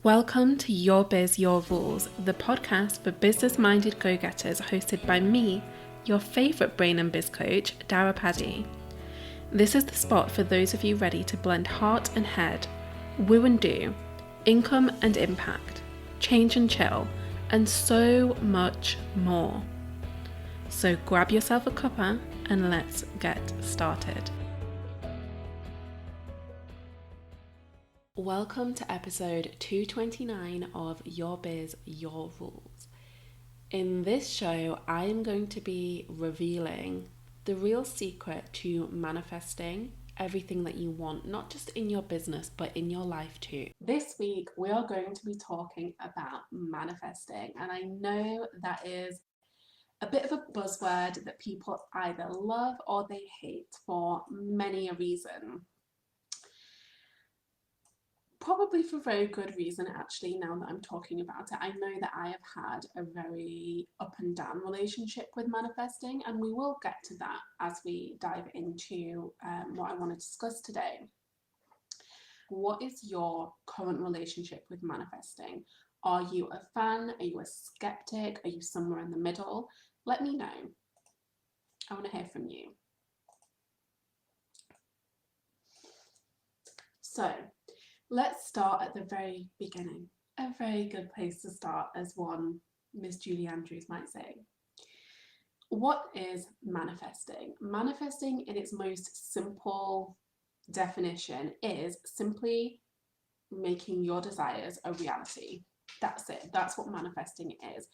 Welcome to Your Biz, Your Rules, the podcast for business-minded go-getters hosted by me, your favourite brain and biz coach, Dara Paddy. This is the spot for those of you ready to blend heart and head, woo and do, income and impact, change and chill, and so much more. So grab yourself a cuppa and let's get started. Welcome to episode 229 of Your Biz, Your Rules. In this show, I am going to be revealing the real secret to manifesting everything that you want, not just in your business, but in your life too. This week, we are going to be talking about manifesting, and I know that is a bit of a buzzword that people either love or they hate for many a reason. Probably for very good reason, actually, now that I'm talking about it. I know that I have had a very up and down relationship with manifesting, and we will get to that as we dive into what I want to discuss today. What is your current relationship with manifesting? Are you a fan? Are you a skeptic? Are you somewhere in the middle? Let me know. I want to hear from you. So, let's start at the very beginning. A very good place to start, as one Miss Julie Andrews might say. What is manifesting? Manifesting, in its most simple definition, is simply making your desires a reality. That's it. That's what manifesting is.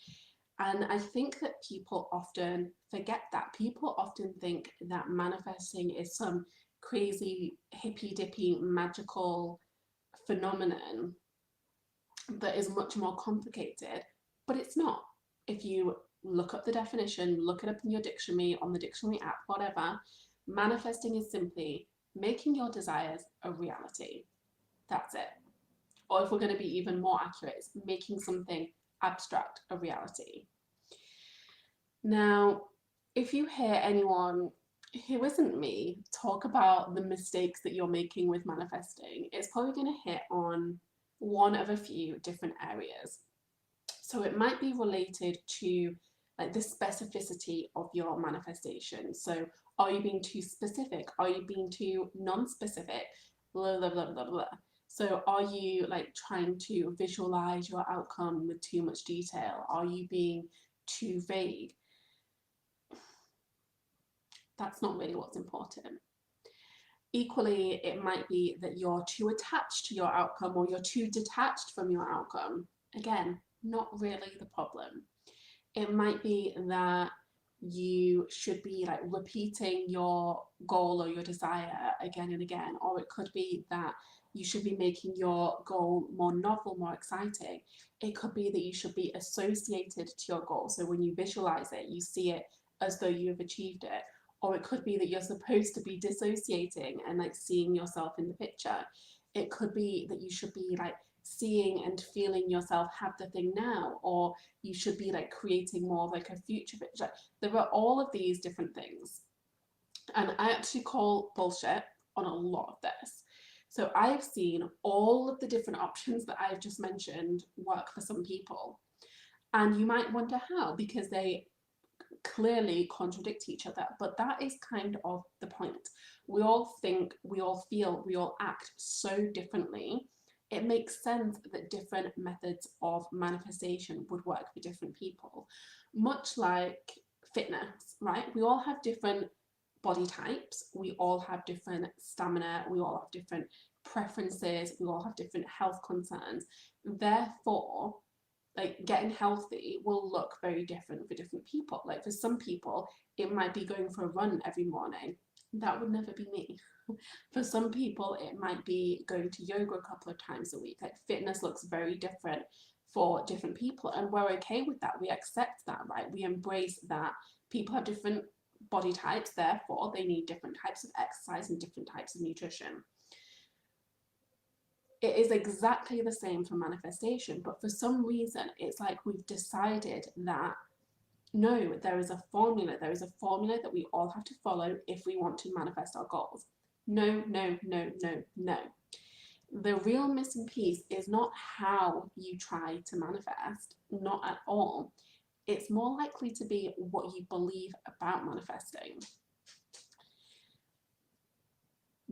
And I think that people often forget that. People often think that manifesting is some crazy, hippy-dippy, magical phenomenon that is much more complicated, but it's not. If you look up the definition, look it up in your dictionary, on the dictionary app, whatever, manifesting is simply making your desires a reality. That's it. Or if we're going to be even more accurate, it's making something abstract a reality. Now, if you hear anyone who isn't me talk about the mistakes that you're making with manifesting, it's probably going to hit on one of a few different areas. So it might be related to like the specificity of your manifestation. So are you being too specific? Are you being too non-specific? Blah, blah, blah, blah, blah. So are you like trying to visualize your outcome with too much detail? Are you being too vague? That's not really what's important. Equally, it might be that you're too attached to your outcome or you're too detached from your outcome. Again, not really the problem. It might be that you should be like repeating your goal or your desire again and again, or it could be that you should be making your goal more novel, more exciting. It could be that you should be associated to your goal. So when you visualize it, you see it as though you have achieved it. Or it could be that you're supposed to be dissociating and like seeing yourself in the picture. It could be that you should be like seeing and feeling yourself have the thing now, or you should be like creating more of like a future picture. There are all of these different things. And I actually call bullshit on a lot of this. So I've seen all of the different options that I've just mentioned work for some people. And you might wonder how, because they clearly contradict each other, but that is kind of the point. We all think, we all feel, we all act so differently. It makes sense that different methods of manifestation would work for different people. Much like fitness, right? We all have different body types, we all have different stamina, we all have different preferences, we all have different health concerns. Therefore, like getting healthy will look very different for different people. Like for some people, it might be going for a run every morning. That would never be me. For some people, it might be going to yoga a couple of times a week. Like fitness looks very different for different people, and we're okay with that. We accept that, right? We embrace that people have different body types, therefore they need different types of exercise and different types of nutrition. It is exactly the same for manifestation, but for some reason it's like we've decided that no, there is a formula that we all have to follow if we want to manifest our goals. No, no, no, no, no. The real missing piece is not how you try to manifest, not at all. It's more likely to be what you believe about manifesting.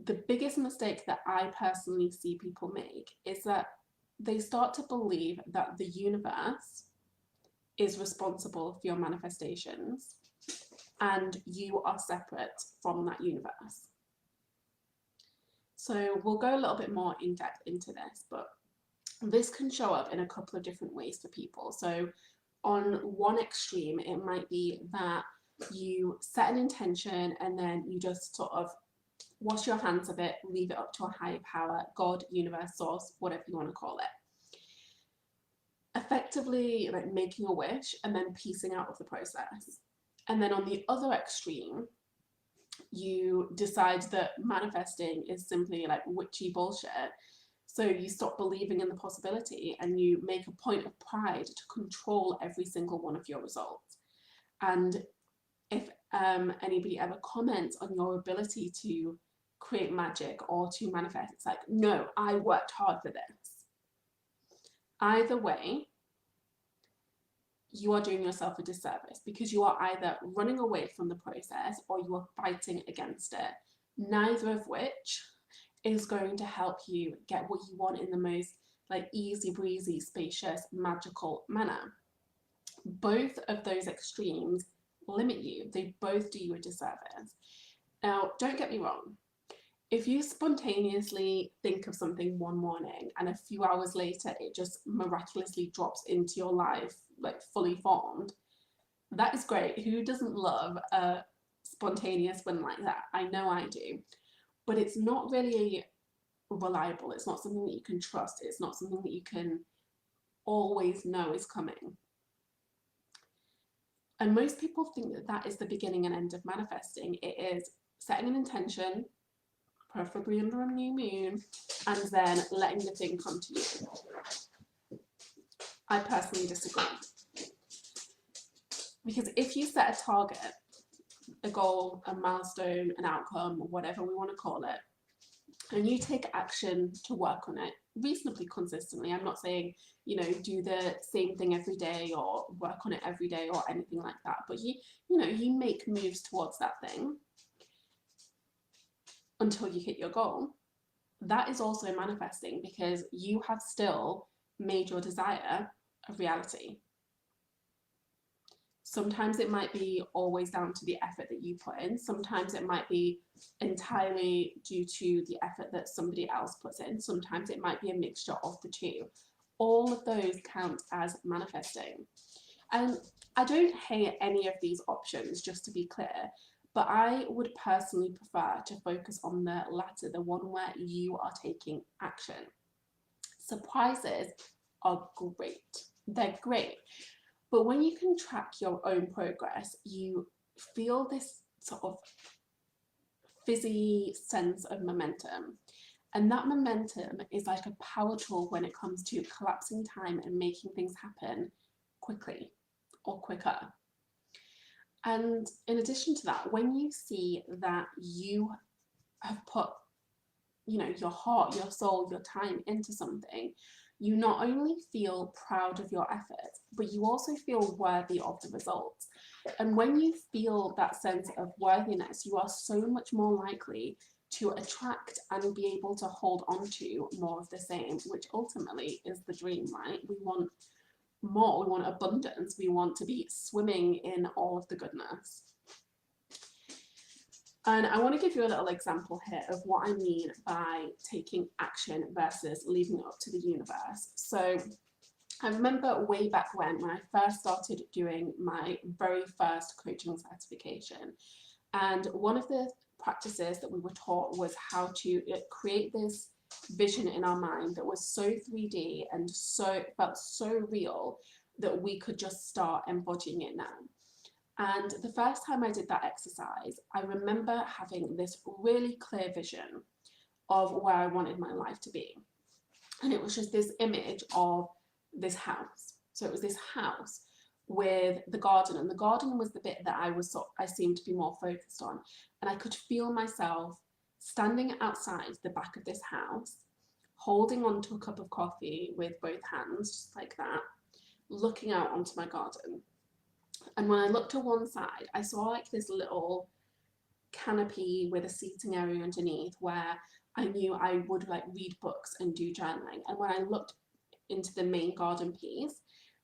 The biggest mistake that I personally see people make is that they start to believe that the universe is responsible for your manifestations and you are separate from that universe. So we'll go a little bit more in depth into this, but this can show up in a couple of different ways for people. So on one extreme, it might be that you set an intention and then you just sort of wash your hands of it, leave it up to a higher power, God, universe, source, whatever you want to call it. Effectively like making a wish and then piecing out of the process. And then on the other extreme, you decide that manifesting is simply like witchy bullshit. So you stop believing in the possibility and you make a point of pride to control every single one of your results. And if anybody ever comments on your ability to create magic or to manifest, it's like, no, I worked hard for this. Either way, you are doing yourself a disservice because you are either running away from the process or you are fighting against it, neither of which is going to help you get what you want in the most like easy breezy, spacious, magical manner. Both of those extremes limit you. They both do you a disservice. Now, don't get me wrong. If you spontaneously think of something one morning and a few hours later it just miraculously drops into your life like fully formed, that is great. Who doesn't love a spontaneous win like that? I know I do. But it's not really reliable. It's not something that you can trust. It's not something that you can always know is coming. And most people think that that is the beginning and end of manifesting. It is setting an intention, preferably under a new moon, and then letting the thing come to you. I personally disagree. Because if you set a target, a goal, a milestone, an outcome, whatever we want to call it, and you take action to work on it reasonably consistently, I'm not saying, you know, do the same thing every day or work on it every day or anything like that, but you make moves towards that thing until you hit your goal. That is also manifesting because you have still made your desire a reality. Sometimes it might be always down to the effort that you put in. Sometimes it might be entirely due to the effort that somebody else puts in. Sometimes it might be a mixture of the two. All of those count as manifesting. And I don't hate any of these options, just to be clear, but I would personally prefer to focus on the latter, the one where you are taking action. Surprises are great. They're great. But when you can track your own progress, you feel this sort of fizzy sense of momentum. And that momentum is like a power tool when it comes to collapsing time and making things happen quickly or quicker. And in addition to that, when you see that you have put, you know, your heart, your soul, your time into something, you not only feel proud of your efforts, but you also feel worthy of the results. And when you feel that sense of worthiness, you are so much more likely to attract and be able to hold on to more of the same, which ultimately is the dream, right? We want more, we want abundance, we want to be swimming in all of the goodness. And I want to give you a little example here of what I mean by taking action versus leaving it up to the universe. So I remember way back when I first started doing my very first coaching certification, and one of the practices that we were taught was how to create this vision in our mind that was so 3D and felt so real that we could just start embodying it now. And the first time I did that exercise, I remember having this really clear vision of where I wanted my life to be. And it was just this image of this house. So it was this house with the garden, and the garden was the bit that I seemed to be more focused on. And I could feel myself standing outside the back of this house, holding onto a cup of coffee with both hands, just like that, looking out onto my garden. And when I looked to one side, I saw like this little canopy with a seating area underneath where I knew I would like read books and do journaling. And when I looked into the main garden piece,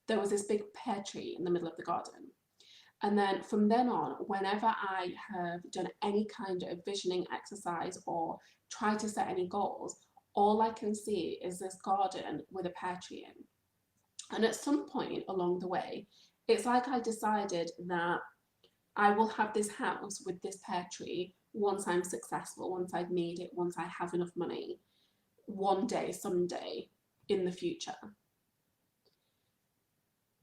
there was this big pear tree in the middle of the garden. And then from then on, whenever I have done any kind of visioning exercise or try to set any goals, all I can see is this garden with a pear tree in. And at some point along the way, it's like I decided that I will have this house with this pear tree once I'm successful, once I've made it, once I have enough money, one day, someday in the future.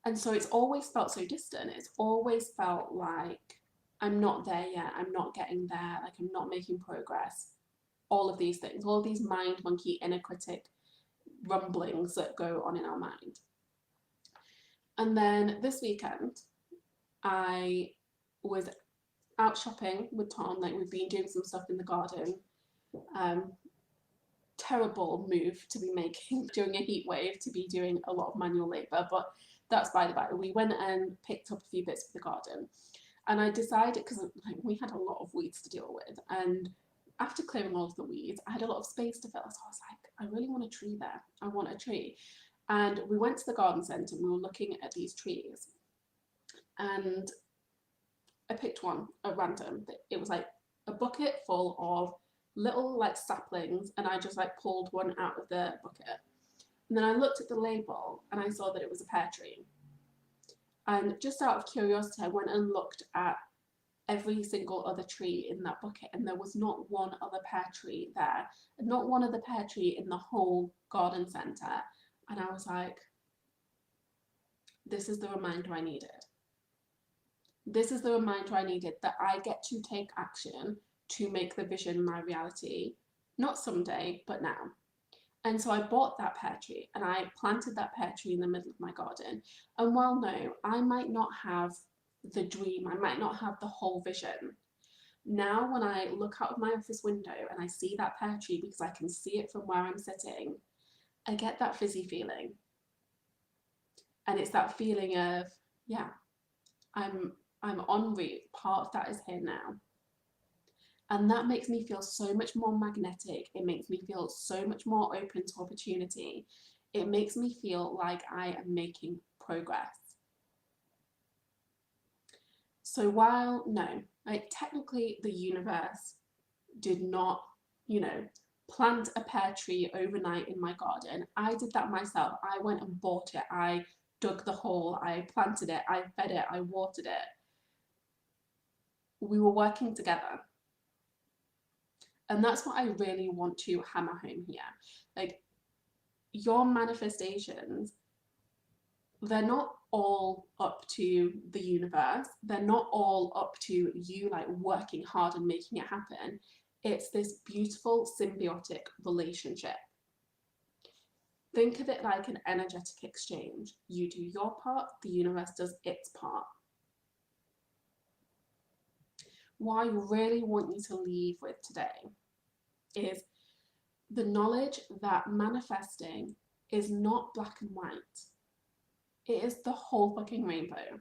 And so it's always felt so distant. It's always felt like I'm not there yet. I'm not getting there. Like I'm not making progress. All of these things, all of these mind monkey inner critic rumblings that go on in our mind. And then this weekend, I was out shopping with Tom. Like we've been doing some stuff in the garden. Terrible move to be making during a heat wave, to be doing a lot of manual labour, but that's by the by. We went and picked up a few bits for the garden, and I decided, because like, we had a lot of weeds to deal with, and after clearing all of the weeds, I had a lot of space to fill. So I was like, I really want a tree there. I want a tree. And we went to the garden centre and we were looking at these trees, and I picked one at random. It was like a bucket full of little like saplings, and I just like pulled one out of the bucket. And then I looked at the label and I saw that it was a pear tree. And just out of curiosity, I went and looked at every single other tree in that bucket, and there was not one other pear tree there, not one other pear tree in the whole garden centre. And I was like, this is the reminder I needed. This is the reminder I needed, that I get to take action to make the vision my reality, not someday, but now. And so I bought that pear tree and I planted that pear tree in the middle of my garden. And while no, I might not have the dream, I might not have the whole vision, now when I look out of my office window and I see that pear tree, because I can see it from where I'm sitting, I get that fizzy feeling. And it's that feeling of, yeah, I'm en route, part of that is here now. And that makes me feel so much more magnetic. It makes me feel so much more open to opportunity. It makes me feel like I am making progress. So while, no, like technically the universe did not, plant a pear tree overnight in my garden. I did that myself. I went and bought it. I dug the hole. I planted it. I fed it. I watered it. We were working together. And that's what I really want to hammer home here. Like, your manifestations, they're not all up to the universe. They're not all up to you like working hard and making it happen. It's this beautiful symbiotic relationship. Think of it like an energetic exchange. You do your part, the universe does its part. What I really want you to leave with today is the knowledge that manifesting is not black and white. It is the whole fucking rainbow.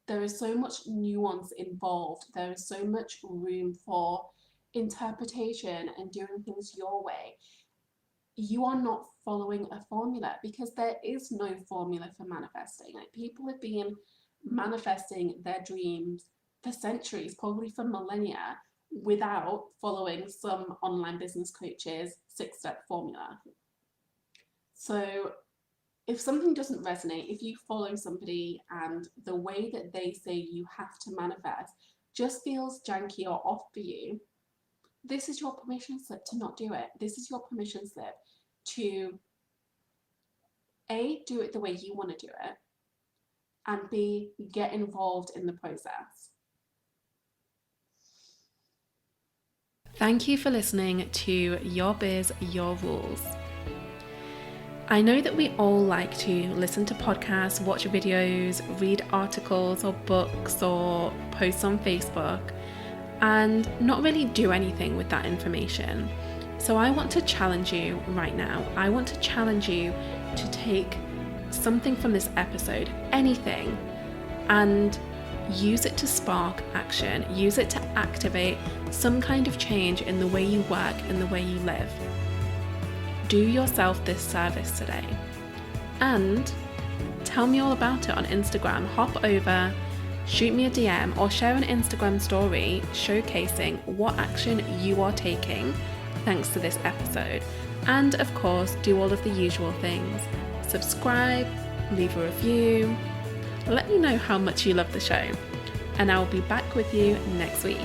There is so much nuance involved. There is so much room for interpretation and doing things your way. You are not following a formula, because there is no formula for manifesting. Like, people have been manifesting their dreams for centuries, probably for millennia, without following some online business coach's 6-step formula. So if something doesn't resonate, if you follow somebody and the way that they say you have to manifest just feels janky or off for you, this is your permission slip to not do it. This is your permission slip to A, do it the way you want to do it, and B, get involved in the process. Thank you for listening to Your Biz, Your Rules. I know that we all like to listen to podcasts, watch videos, read articles or books or posts on Facebook, and not really do anything with that information. So I want to challenge you right now. I want to challenge you to take something from this episode, anything, and use it to spark action. Use it to activate some kind of change in the way you work and the way you live. Do yourself this service today. And tell me all about it on Instagram. Hop over, shoot me a DM, or share an Instagram story showcasing what action you are taking thanks to this episode. And of course, do all of the usual things. Subscribe, leave a review, let me know how much you love the show, and I'll be back with you next week.